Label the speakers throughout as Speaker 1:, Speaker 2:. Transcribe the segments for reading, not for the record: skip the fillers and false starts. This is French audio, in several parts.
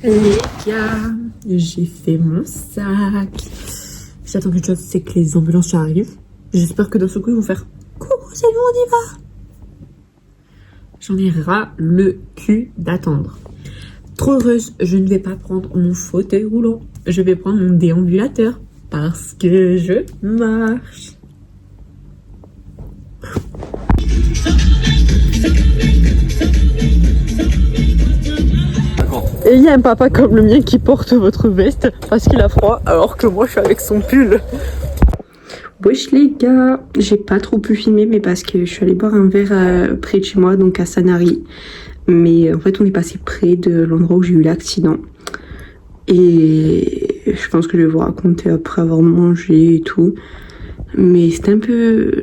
Speaker 1: Les gars, j'ai fait mon sac. J'attends quelque chose, c'est que les ambulances arrivent. J'espère que d'un seul coup ils vont faire coucou, c'est nous, on y va. J'en ai ras le cul d'attendre. Trop heureuse, je ne vais pas prendre mon fauteuil roulant. Je vais prendre mon déambulateur parce que je marche. Et il y a un papa comme le mien qui porte votre veste parce qu'il a froid alors que moi je suis avec son pull. Wesh les gars, j'ai pas trop pu filmer mais parce que je suis allée boire un verre près de chez moi, donc à Sanary. Mais en fait on est passé près de l'endroit où j'ai eu l'accident. Et je pense que je vais vous raconter après avoir mangé et tout. Mais c'est un peu...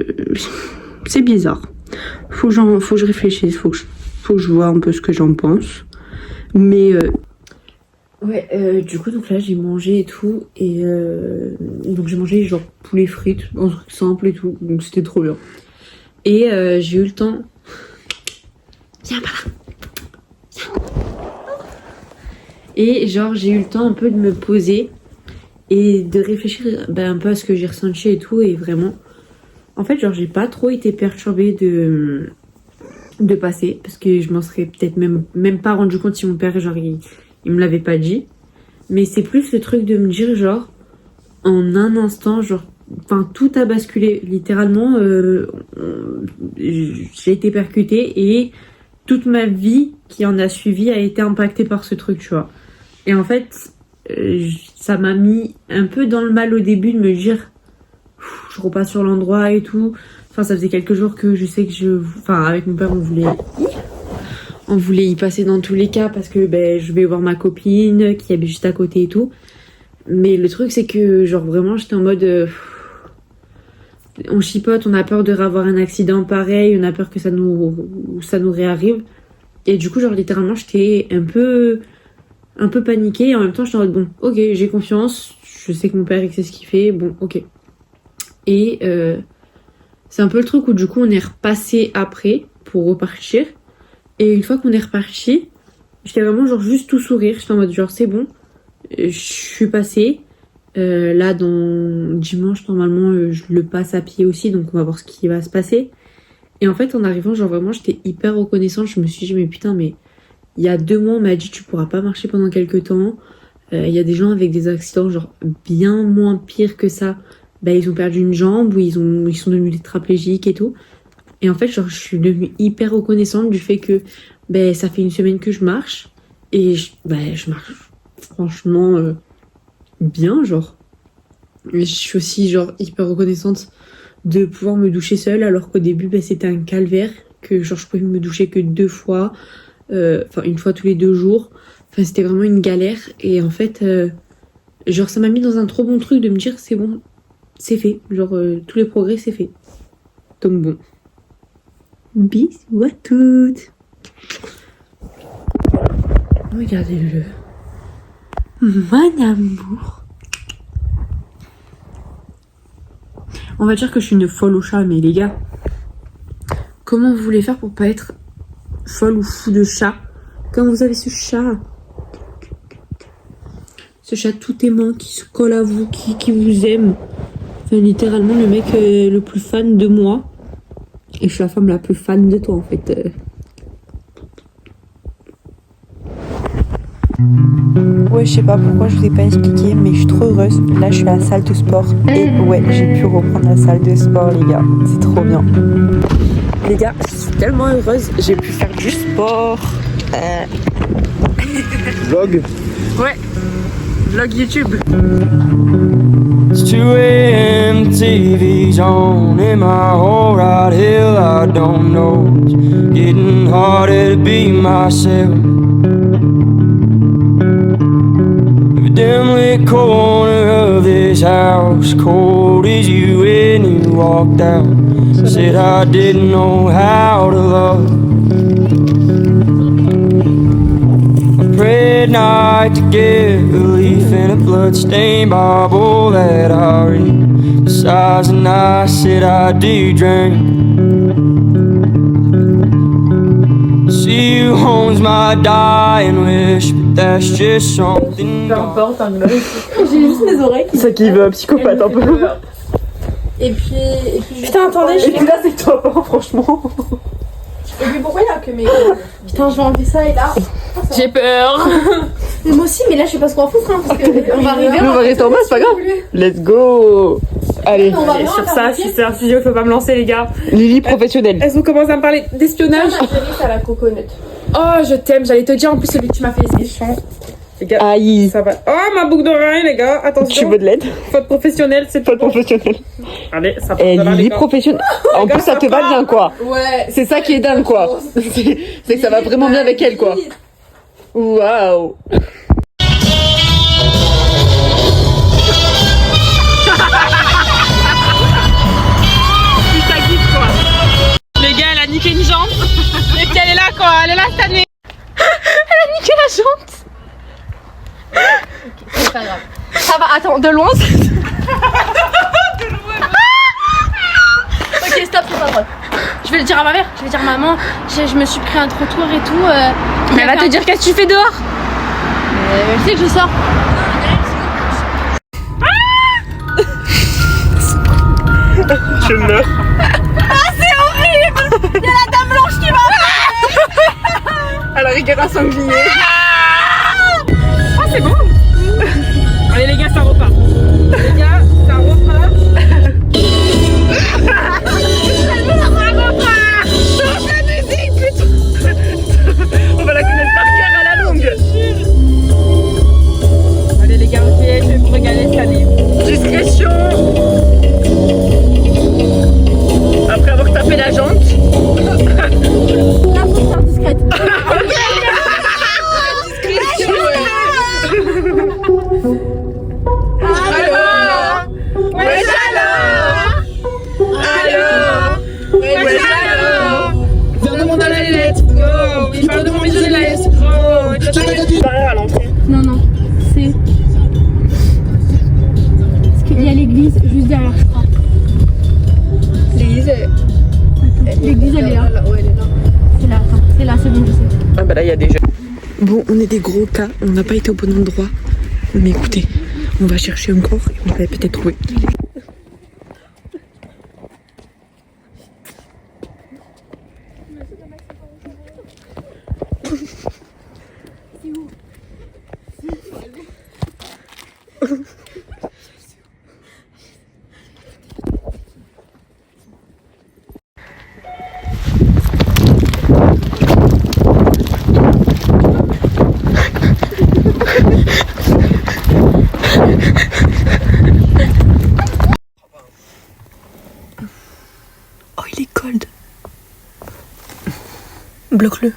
Speaker 1: c'est bizarre. Faut que je réfléchisse, faut que je vois un peu ce que j'en pense. Mais ouais, du coup donc là j'ai mangé et tout et donc j'ai mangé genre poulet frites, un truc simple et tout, donc c'était trop bien. Et j'ai eu le temps. Viens par là. Viens. Et genre j'ai eu le temps un peu de me poser et de réfléchir un peu à ce que j'ai ressenti et tout, et vraiment en fait genre j'ai pas trop été perturbée de passer parce que je m'en serais peut-être même pas rendu compte si mon père genre il me l'avait pas dit. Mais c'est plus le truc de me dire genre en un instant genre enfin tout a basculé littéralement. J'ai été percutée et toute ma vie qui en a suivi a été impactée par ce truc, tu vois. Et en fait ça m'a mis un peu dans le mal au début de me dire je repasse sur l'endroit et tout. Enfin, ça faisait quelques jours que je sais que enfin, avec mon père, on voulait y passer dans tous les cas parce que je vais voir ma copine qui habite juste à côté et tout. Mais le truc, c'est que genre vraiment, j'étais en mode... on chipote, on a peur de revoir un accident pareil, on a peur que ça nous réarrive. Et du coup, genre littéralement, j'étais un peu paniquée. Et en même temps, j'étais en mode, bon, ok, j'ai confiance. Je sais que mon père, il sait ce qu'il fait. Bon, ok. Et... c'est un peu le truc où du coup on est repassé après pour repartir. Et une fois qu'on est reparti, j'étais vraiment genre juste tout sourire. J'étais en mode genre c'est bon, je suis passée. Là dans dimanche normalement je le passe à pied aussi, donc on va voir ce qui va se passer. Et en fait en arrivant genre vraiment j'étais hyper reconnaissante. Je me suis dit mais putain, mais il y a 2 mois on m'a dit tu pourras pas marcher pendant quelques temps. Il y a des gens avec des accidents genre bien moins pires que ça. Ils ont perdu une jambe ou ils sont devenus tétraplégiques et tout. Et en fait, genre, je suis devenue hyper reconnaissante du fait que ça fait 1 semaine que je marche. Et je marche franchement bien, genre. Et je suis aussi genre hyper reconnaissante de pouvoir me doucher seule, alors qu'au début, c'était un calvaire. Que genre, je pouvais me doucher que 2 fois. Enfin, 1 fois tous les 2 jours. Enfin, c'était vraiment une galère. Et en fait, genre, ça m'a mis dans un trop bon truc de me dire, c'est bon, c'est fait, genre tous les progrès c'est fait. Donc bon. Bisous à toutes. Regardez-le. Mon amour. On va dire que je suis une folle au chat, mais les gars, comment vous voulez faire pour pas être folle ou fou de chat quand vous avez ce chat tout aimant qui se colle à vous, qui vous aime. Enfin, littéralement le mec le plus fan de moi. Et je suis la femme la plus fan de toi en fait.
Speaker 2: Ouais, je sais pas pourquoi je vous ai pas expliqué, mais je suis trop heureuse. Là, je suis à la salle de sport. Et ouais, j'ai pu reprendre la salle de sport, les gars. C'est trop bien.
Speaker 1: Les gars, je suis tellement heureuse. J'ai pu faire du sport.
Speaker 3: Vlog?
Speaker 1: Ouais. Vlog YouTube.
Speaker 4: It's 2 a.m., TV's on in my whole right hill. I don't know, it's getting harder to be myself. The dim-lit corner of this house, cold as you when you walked out. Said I didn't know how to love. Prayed night to get relief in a bloodstained Bible that I read. Besides the nights that I do drink. See you home's my dying wish, but that's just something.
Speaker 3: Peu importe, hein, j'ai juste mes oreilles qui...
Speaker 2: Ça qui veut psychopathe un peu.
Speaker 3: Et puis
Speaker 2: Putain, attendez,
Speaker 3: je
Speaker 2: et puis là, c'est que toi, pas, franchement.
Speaker 3: Et puis pourquoi il y a que mes... Putain, je vais enlever ça et là...
Speaker 1: J'ai peur.
Speaker 3: Mais moi aussi, mais là je sais pas ce qu'on va foutre, hein, parce qu'on va arriver...
Speaker 2: On va rester en bas, c'est pas grave. Let's go. Allez,
Speaker 3: On va
Speaker 1: Allez,
Speaker 3: vraiment
Speaker 1: sur
Speaker 3: faire
Speaker 1: ça,
Speaker 3: un
Speaker 1: je suis
Speaker 3: pied.
Speaker 1: sur un studio, il faut pas me lancer, les gars.
Speaker 2: Lily professionnelle.
Speaker 1: Elles ont commencé à me parler d'espionnage.
Speaker 3: Ma chérie, c'est à la coconut.
Speaker 1: Oh, je t'aime, j'allais te dire en plus celui que tu m'as fait ici. Les gars,
Speaker 2: Aïe.
Speaker 1: ça va. Oh, ma boucle d'oreille, les gars,
Speaker 2: Tu
Speaker 1: attention.
Speaker 2: veux de l'aide?
Speaker 1: Faute professionnelle, c'est
Speaker 2: Pas professionnelle.
Speaker 1: Allez, ça part
Speaker 2: Eh,
Speaker 1: de là, les
Speaker 2: Lily
Speaker 1: gars.
Speaker 2: professionnelle. En plus, ça te va bien, quoi.
Speaker 3: Ouais.
Speaker 2: C'est ça qui est dingue, quoi. C'est que ça va vraiment bien avec elle, quoi. Waouh.
Speaker 1: Ça kiffe, quoi. Les gars, elle a niqué une jambe. Et puis elle est là, quoi. Elle est là cette année. Elle a niqué la jambe.
Speaker 3: C'est pas grave. Ça va, attends, de loin Ok, stop, c'est pas drôle. Je vais le dire à ma mère, je vais dire maman, je me suis pris un trottoir et tout.
Speaker 1: Mais elle va te dire qu'est-ce que tu fais dehors.
Speaker 3: Elle sait que je sors.
Speaker 2: Je meurs. À la rigueur, un sanglier.
Speaker 1: Ah, c'est bon. Allez, les gars, ça repart. Les gars, ça repart.
Speaker 2: On va la connaître par cœur à la longue.
Speaker 1: Allez, les gars, ok, je vais vous régaler cette année.
Speaker 2: Discrétion. Après avoir tapé la jante.
Speaker 3: Là, faut faire discrète.
Speaker 1: Viens de mon allez, let's go. Il parle de mon bisou de la escroc.
Speaker 2: Barrière à l'entrée.
Speaker 3: Non, non, c'est. Parce qu'il y a l'église juste derrière, je crois. L'église, elle est là. C'est là, attends, c'est là, c'est bon, je sais.
Speaker 2: Ah bah là, il y a des jeux. Bon, on est des gros cas. On n'a pas été au bon endroit. Mais écoutez, on va chercher encore et on va peut-être trouver. Oh, il est cold. Bloque-le.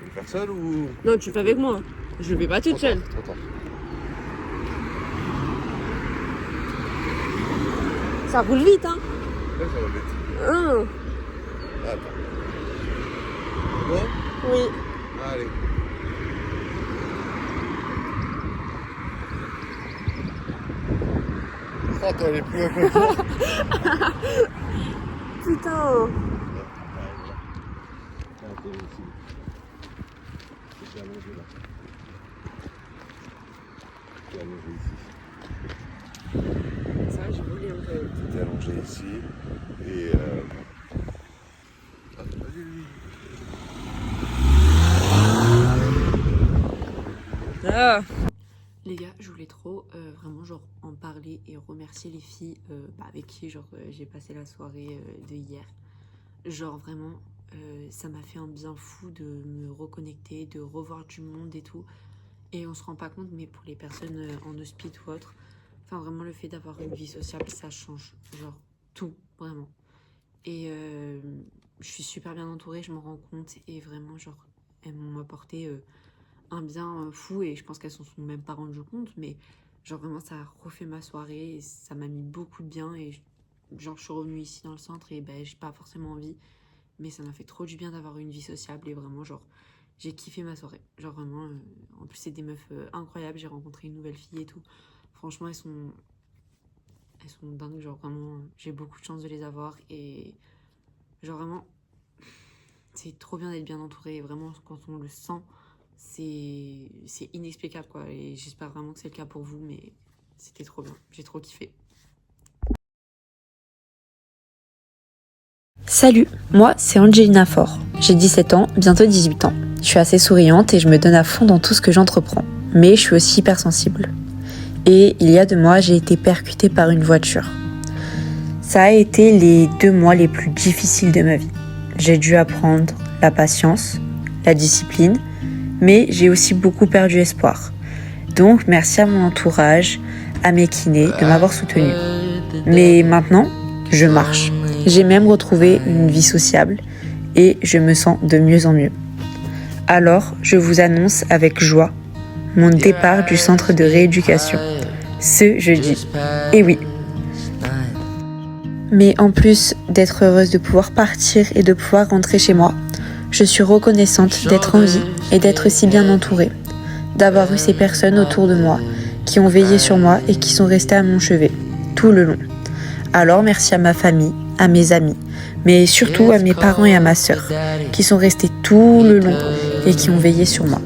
Speaker 5: Une faire seule ou.
Speaker 1: Non, tu fais avec moi. Je vais pas toute seule.
Speaker 5: Attends.
Speaker 1: Ça roule vite, hein.
Speaker 5: Ouais, ça va vite.
Speaker 1: Hein.
Speaker 5: Attends. Bon
Speaker 1: Oui.
Speaker 5: Allez. Oh, toi, elle est plus loin que toi.
Speaker 1: Putain.
Speaker 5: Ah, t'es ici. T'es allongé là. T'es allongé ici.
Speaker 1: Ça, je voulais un peu.
Speaker 5: T'es allongé ici. Et ah, vas-y, lui.
Speaker 1: Ah.
Speaker 6: Les gars, je voulais trop vraiment genre en parler et remercier les filles avec qui genre j'ai passé la soirée de hier. Genre vraiment, ça m'a fait un bien fou de me reconnecter, de revoir du monde et tout. Et on se rend pas compte, mais pour les personnes en hospice ou autre, enfin vraiment le fait d'avoir une vie sociale, ça change genre tout, vraiment. Et je suis super bien entourée, je m'en rends compte et vraiment genre elles m'ont apporté un bien fou et je pense qu'elles s'en sont même pas rendues compte, mais genre vraiment ça a refait ma soirée et ça m'a mis beaucoup de bien et genre je suis revenue ici dans le centre et ben j'ai pas forcément envie, mais ça m'a fait trop du bien d'avoir une vie sociable et vraiment genre j'ai kiffé ma soirée, genre vraiment en plus c'est des meufs incroyables, j'ai rencontré une nouvelle fille et tout, franchement elles sont dingues, genre vraiment j'ai beaucoup de chance de les avoir et genre vraiment c'est trop bien d'être bien entouré. Et vraiment, quand on le sent, c'est inexplicable, quoi. Et j'espère vraiment que c'est le cas pour vous, mais c'était trop bien. J'ai trop kiffé.
Speaker 2: Salut, moi c'est Angelina Faure. J'ai 17 ans, bientôt 18 ans. Je suis assez souriante et je me donne à fond dans tout ce que j'entreprends. Mais je suis aussi hypersensible. Et il y a 2 mois, j'ai été percutée par une voiture. Ça a été les 2 mois les plus difficiles de ma vie. J'ai dû apprendre la patience, la discipline, mais j'ai aussi beaucoup perdu espoir. Donc merci à mon entourage, à mes kinés de m'avoir soutenue. Mais maintenant, je marche. J'ai même retrouvé une vie sociable et je me sens de mieux en mieux. Alors, je vous annonce avec joie mon départ du centre de rééducation ce jeudi. Et oui. Mais en plus d'être heureuse de pouvoir partir et de pouvoir rentrer chez moi, je suis reconnaissante d'être en vie et d'être si bien entourée, d'avoir eu ces personnes autour de moi qui ont veillé sur moi et qui sont restées à mon chevet tout le long. Alors merci à ma famille, à mes amis, mais surtout à mes parents et à ma sœur, qui sont restés tout le long et qui ont veillé sur moi.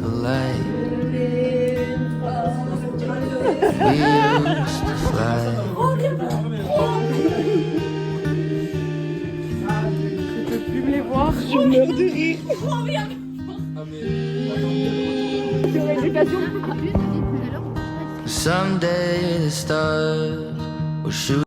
Speaker 4: Someday the stars will shoot